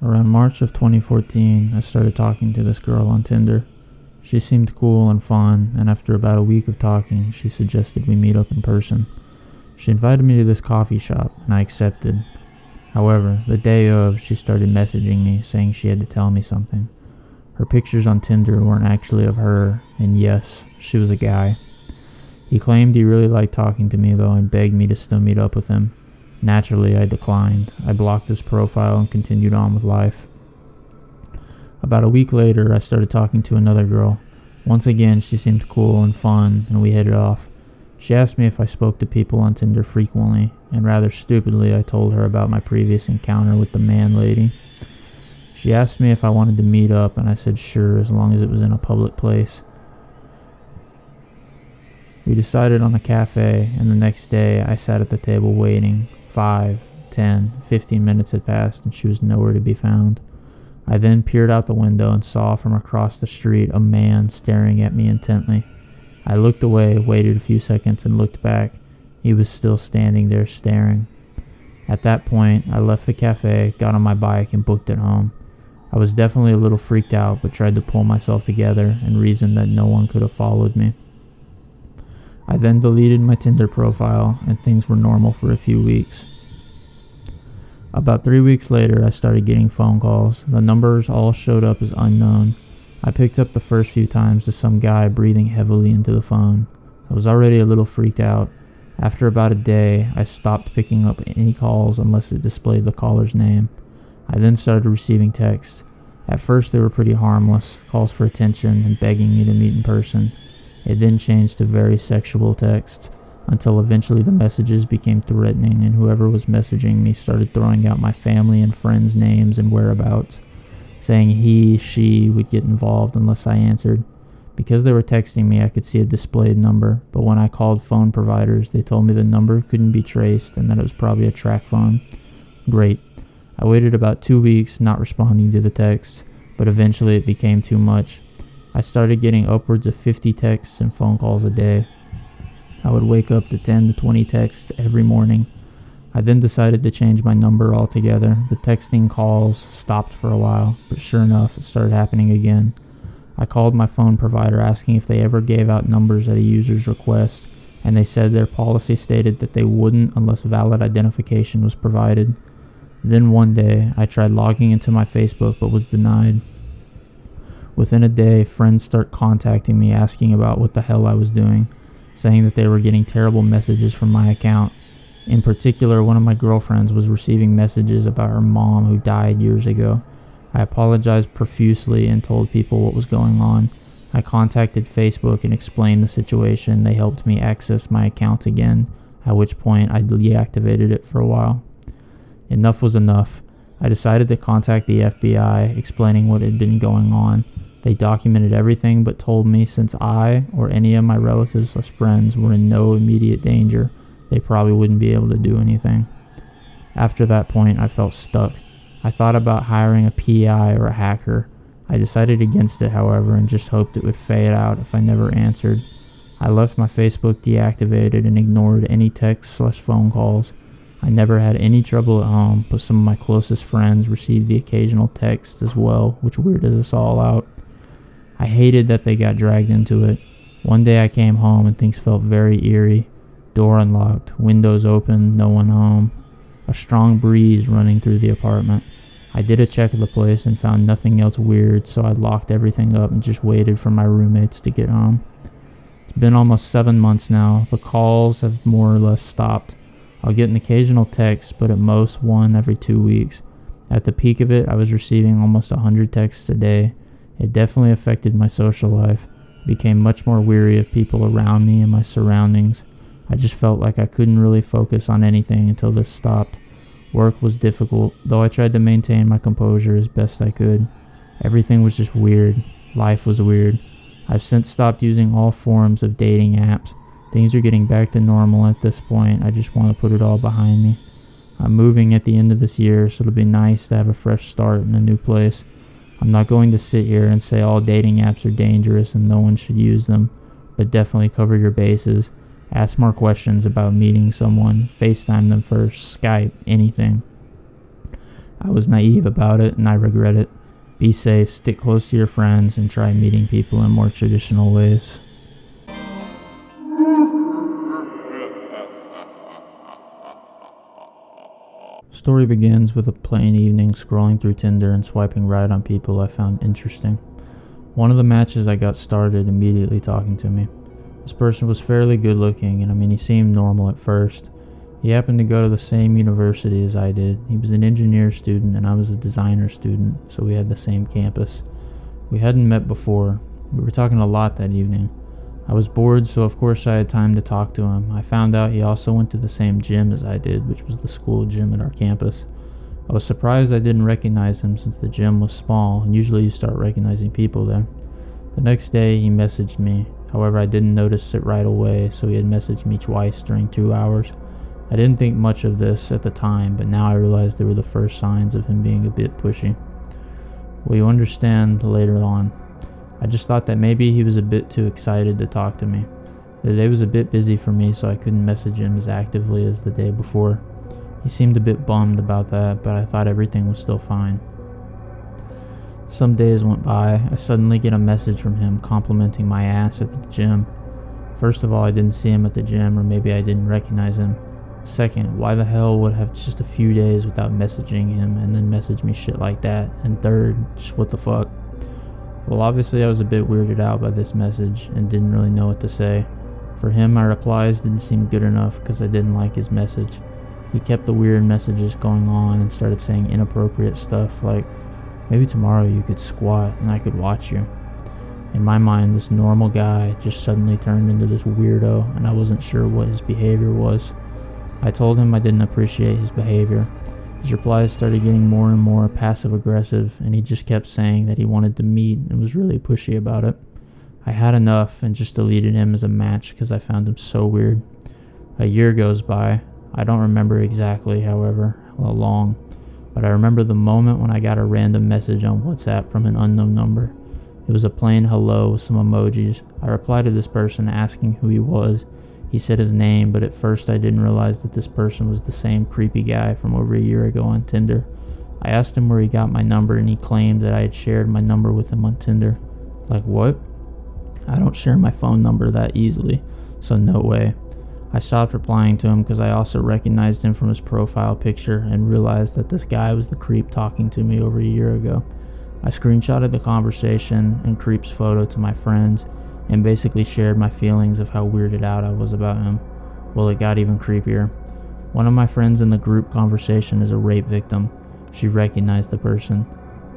Around March of 2014, I started talking to this girl on Tinder. She seemed cool and fun, and after about a week of talking, she suggested we meet up in person. She invited me to this coffee shop, and I accepted. However, the day of, she started messaging me, saying she had to tell me something. Her pictures on Tinder weren't actually of her, and yes, she was a guy. He claimed he really liked talking to me though, and begged me to still meet up with him. Naturally, I declined. I blocked his profile and continued on with life. About a week later, I started talking to another girl. Once again, she seemed cool and fun, and we hit it off. She asked me if I spoke to people on Tinder frequently, and rather stupidly, I told her about my previous encounter with the man lady. She asked me if I wanted to meet up, and I said sure, as long as it was in a public place. We decided on a cafe, and the next day, I sat at the table waiting. 5, 10, 15 minutes had passed, and she was nowhere to be found. I then peered out the window and saw from across the street a man staring at me intently. I looked away, waited a few seconds, and looked back. He was still standing there staring. At that point, I left the cafe, got on my bike, and booked it home. I was definitely a little freaked out, but tried to pull myself together and reasoned that no one could have followed me. I then deleted my Tinder profile, and things were normal for a few weeks. About 3 weeks later, I started getting phone calls. The numbers all showed up as unknown. I picked up the first few times to some guy breathing heavily into the phone. I was already a little freaked out. After about a day, I stopped picking up any calls unless it displayed the caller's name. I then started receiving texts. At first, they were pretty harmless, calls for attention and begging me to meet in person. It then changed to very sexual texts, until eventually the messages became threatening, and whoever was messaging me started throwing out my family and friends' names and whereabouts, saying she would get involved unless I answered. Because they were texting me, I could see a displayed number, but when I called phone providers, they told me the number couldn't be traced and that it was probably a track phone. Great. I waited about 2 weeks not responding to the texts, but eventually it became too much. I started getting upwards of 50 texts and phone calls a day. I would wake up to 10 to 20 texts every morning. I then decided to change my number altogether. The texting calls stopped for a while, but sure enough, it started happening again. I called my phone provider asking if they ever gave out numbers at a user's request, and they said their policy stated that they wouldn't unless valid identification was provided. Then one day, I tried logging into my Facebook but was denied. Within a day, friends start contacting me asking about what the hell I was doing, saying that they were getting terrible messages from my account. In particular, one of my girlfriends was receiving messages about her mom who died years ago. I apologized profusely and told people what was going on. I contacted Facebook and explained the situation. They helped me access my account again, at which point I deactivated it for a while. Enough was enough. I decided to contact the FBI, explaining what had been going on. They documented everything but told me since I or any of my relatives or friends were in no immediate danger, they probably wouldn't be able to do anything. After that point, I felt stuck. I thought about hiring a PI or a hacker. I decided against it, however, and just hoped it would fade out if I never answered. I left my Facebook deactivated and ignored any texts/phone calls. I never had any trouble at home, but some of my closest friends received the occasional text as well, which weirded us all out. I hated that they got dragged into it. One day I came home and things felt very eerie. Door unlocked, windows open, no one home. A strong breeze running through the apartment. I did a check of the place and found nothing else weird, so I locked everything up and just waited for my roommates to get home. It's been almost 7 months now. The calls have more or less stopped. I'll get an occasional text, but at most one every 2 weeks. At the peak of it, I was receiving almost 100 texts a day. It definitely affected my social life. I became much more weary of people around me and my surroundings. I just felt like I couldn't really focus on anything until this stopped. Work was difficult, though I tried to maintain my composure as best I could. Everything was just weird. Life was weird. I've since stopped using all forms of dating apps. Things are getting back to normal at this point. I just want to put it all behind me. I'm moving at the end of this year, so it'll be nice to have a fresh start in a new place. I'm not going to sit here and say all dating apps are dangerous and no one should use them, but definitely cover your bases. Ask more questions about meeting someone. FaceTime them first. Skype. Anything. I was naive about it, and I regret it. Be safe, stick close to your friends, and try meeting people in more traditional ways. Story begins with a plain evening scrolling through Tinder and swiping right on people I found interesting. One of the matches I got started immediately talking to me. This person was fairly good looking, and he seemed normal at first. He happened to go to the same university as I did. He was an engineer student and I was a designer student, so we had the same campus. We hadn't met before. We were talking a lot that evening. I was bored, so of course I had time to talk to him. I found out he also went to the same gym as I did, which was the school gym at our campus. I was surprised I didn't recognize him since the gym was small, and usually you start recognizing people there. The next day he messaged me. However, I didn't notice it right away, so he had messaged me twice during 2 hours. I didn't think much of this at the time, but now I realized they were the first signs of him being a bit pushy. Well, you understand later on. I just thought that maybe he was a bit too excited to talk to me. The day was a bit busy for me, so I couldn't message him as actively as the day before. He seemed a bit bummed about that, but I thought everything was still fine. Some days went by. I suddenly get a message from him complimenting my ass at the gym. First of all, I didn't see him at the gym, or maybe I didn't recognize him. Second, why the hell would I have just a few days without messaging him and then message me shit like that? And third, just what the fuck? Well, obviously I was a bit weirded out by this message and didn't really know what to say. For him, my replies didn't seem good enough because I didn't like his message. He kept the weird messages going on and started saying inappropriate stuff like, maybe tomorrow you could squat and I could watch you. In my mind, this normal guy just suddenly turned into this weirdo, and I wasn't sure what his behavior was. I told him I didn't appreciate his behavior. His replies started getting more and more passive-aggressive, and he just kept saying that he wanted to meet and was really pushy about it. I had enough and just deleted him as a match because I found him so weird. A year goes by. I don't remember exactly, however, how long, but I remember the moment when I got a random message on WhatsApp from an unknown number. It was a plain hello with some emojis. I replied to this person asking who he was. He said his name, but at first I didn't realize that this person was the same creepy guy from over a year ago on Tinder. I asked him where he got my number, and he claimed that I had shared my number with him on Tinder. Like, what? I don't share my phone number that easily, so no way. I stopped replying to him because I also recognized him from his profile picture and realized that this guy was the creep talking to me over a year ago. I screenshotted the conversation and creep's photo to my friends and basically shared my feelings of how weirded out I was about him. Well, it got even creepier. One of my friends in the group conversation is a rape victim. She recognized the person.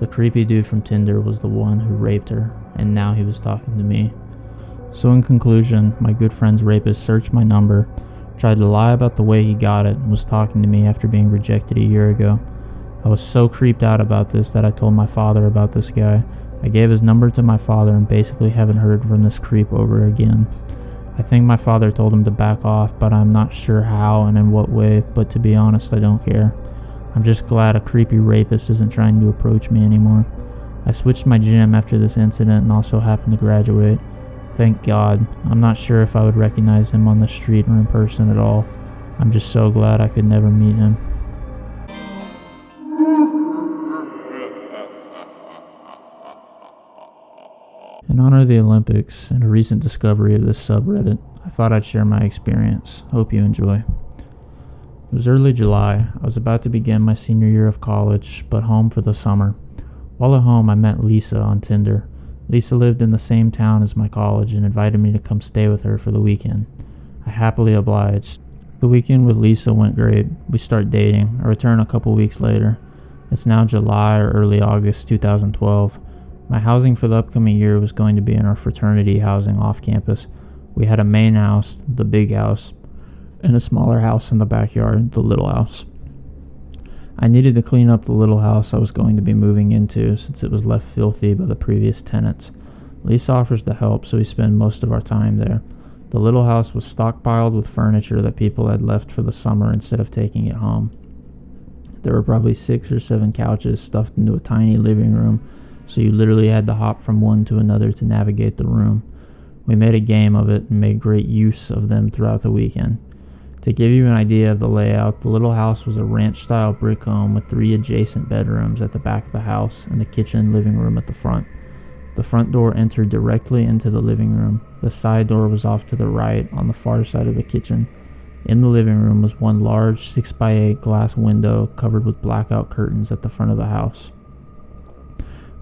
The creepy dude from Tinder was the one who raped her, and now he was talking to me. So in conclusion, my good friend's rapist searched my number, tried to lie about the way he got it, and was talking to me after being rejected a year ago. I was so creeped out about this that I told my father about this guy. I gave his number to my father and basically haven't heard from this creep over again. I think my father told him to back off, but I'm not sure how and in what way, but to be honest, I don't care. I'm just glad a creepy rapist isn't trying to approach me anymore. I switched my gym after this incident and also happened to graduate. Thank God. I'm not sure if I would recognize him on the street or in person at all. I'm just so glad I could never meet him. In honor of the Olympics and a recent discovery of this subreddit, I thought I'd share my experience. Hope you enjoy. It was early July. I was about to begin my senior year of college, but home for the summer. While at home, I met Lisa on Tinder. Lisa lived in the same town as my college and invited me to come stay with her for the weekend. I happily obliged. The weekend with Lisa went great. We start dating. I return a couple weeks later. It's now July or early August 2012. My housing for the upcoming year was going to be in our fraternity housing off campus. We had a main house, the big house, and a smaller house in the backyard, the little house. I needed to clean up the little house I was going to be moving into since it was left filthy by the previous tenants. Lisa offers to help, so we spend most of our time there. The little house was stockpiled with furniture that people had left for the summer instead of taking it home. There were probably 6 or 7 couches stuffed into a tiny living room, so you literally had to hop from one to another to navigate the room. We made a game of it and made great use of them throughout the weekend. To give you an idea of the layout, the little house was a ranch-style brick home with 3 adjacent bedrooms at the back of the house and the kitchen and living room at the front. The front door entered directly into the living room. The side door was off to the right on the far side of the kitchen. In the living room was one large 6x8 glass window covered with blackout curtains at the front of the house.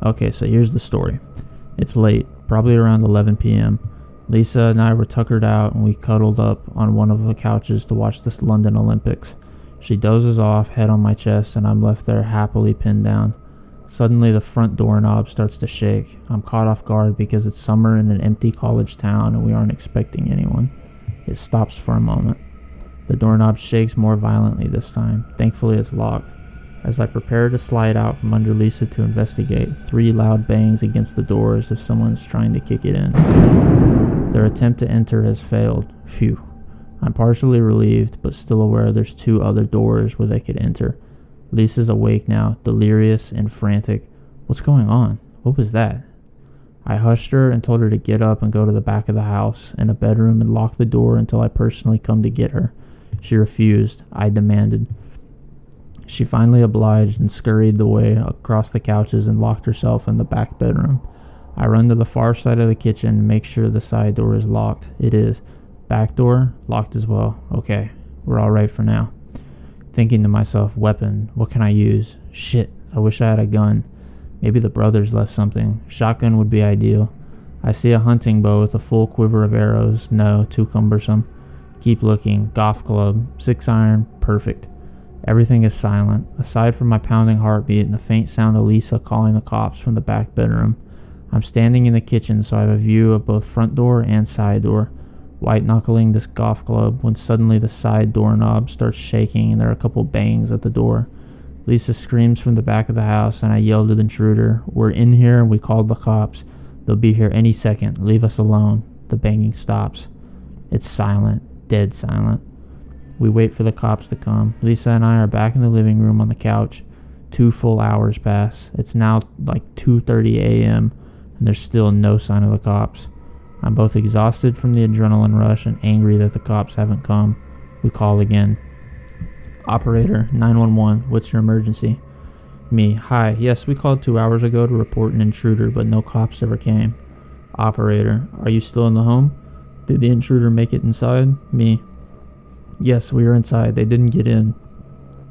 Okay, so here's the story. It's late, probably around 11 p.m. Lisa and I were tuckered out and we cuddled up on one of the couches to watch this London Olympics. She dozes off, head on my chest, and I'm left there happily pinned down. Suddenly the front doorknob starts to shake. I'm caught off guard because it's summer in an empty college town and we aren't expecting anyone. It stops for a moment. The doorknob shakes more violently this time. Thankfully it's locked. As I prepare to slide out from under Lisa to investigate, 3 loud bangs against the door as if someone's trying to kick it in. Their attempt to enter has failed. Phew. I'm partially relieved, but still aware there's 2 other doors where they could enter. Lisa's awake now, delirious and frantic. What's going on? What was that? I hushed her and told her to get up and go to the back of the house in a bedroom and lock the door until I personally come to get her. She refused. I demanded. She finally obliged and scurried away across the couches and locked herself in the back bedroom. I run to the far side of the kitchen and make sure the side door is locked. It is. Back door, locked as well. Okay, we're all right for now. Thinking to myself, weapon, what can I use? Shit, I wish I had a gun. Maybe the brothers left something. Shotgun would be ideal. I see a hunting bow with a full quiver of arrows. No, too cumbersome. Keep looking. Golf club. 6-iron. Perfect. Everything is silent, aside from my pounding heartbeat and the faint sound of Lisa calling the cops from the back bedroom. I'm standing in the kitchen, so I have a view of both front door and side door, white-knuckling this golf club when suddenly the side doorknob starts shaking and there are a couple bangs at the door. Lisa screams from the back of the house and I yell to the intruder, "We're in here and we called the cops. They'll be here any second. Leave us alone." The banging stops. It's silent, dead silent. We wait for the cops to come. Lisa and I are back in the living room on the couch. 2 full hours pass. It's now like 2:30 a.m. and there's still no sign of the cops. I'm both exhausted from the adrenaline rush and angry that the cops haven't come. We call again. Operator, 911, what's your emergency? Me, hi, yes, we called 2 hours ago to report an intruder, but no cops ever came. Operator, are you still in the home? Did the intruder make it inside? Me, yes, we are inside. They didn't get in,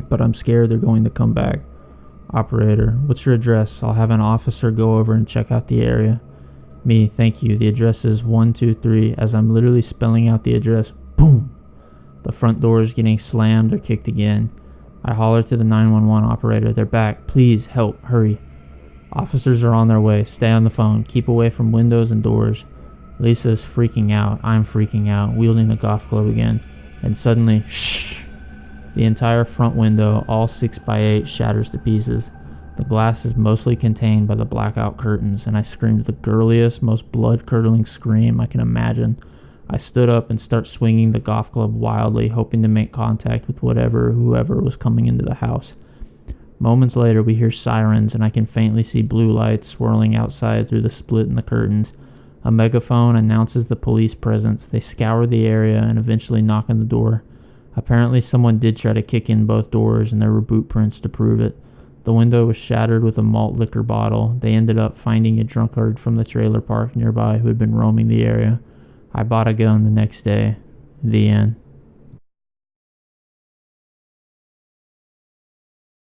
but I'm scared they're going to come back. Operator, what's your address? I'll have an officer go over and check out the area. Me, thank you. The address is 123. As I'm literally spelling out the address, boom! The front door is getting slammed or kicked again. I holler to the 911 operator. They're back. Please, help. Hurry. Officers are on their way. Stay on the phone. Keep away from windows and doors. Lisa is freaking out. I'm freaking out, wielding the golf club again. And suddenly, shh! The entire front window, all 6x8, shatters to pieces. The glass is mostly contained by the blackout curtains, and I screamed the girliest, most blood-curdling scream I can imagine. I stood up and start swinging the golf club wildly, hoping to make contact with whatever or whoever was coming into the house. Moments later, we hear sirens, and I can faintly see blue lights swirling outside through the split in the curtains. A megaphone announces the police presence. They scour the area and eventually knock on the door. Apparently, someone did try to kick in both doors, and there were boot prints to prove it. The window was shattered with a malt liquor bottle. They ended up finding a drunkard from the trailer park nearby who had been roaming the area. I bought a gun the next day. The end.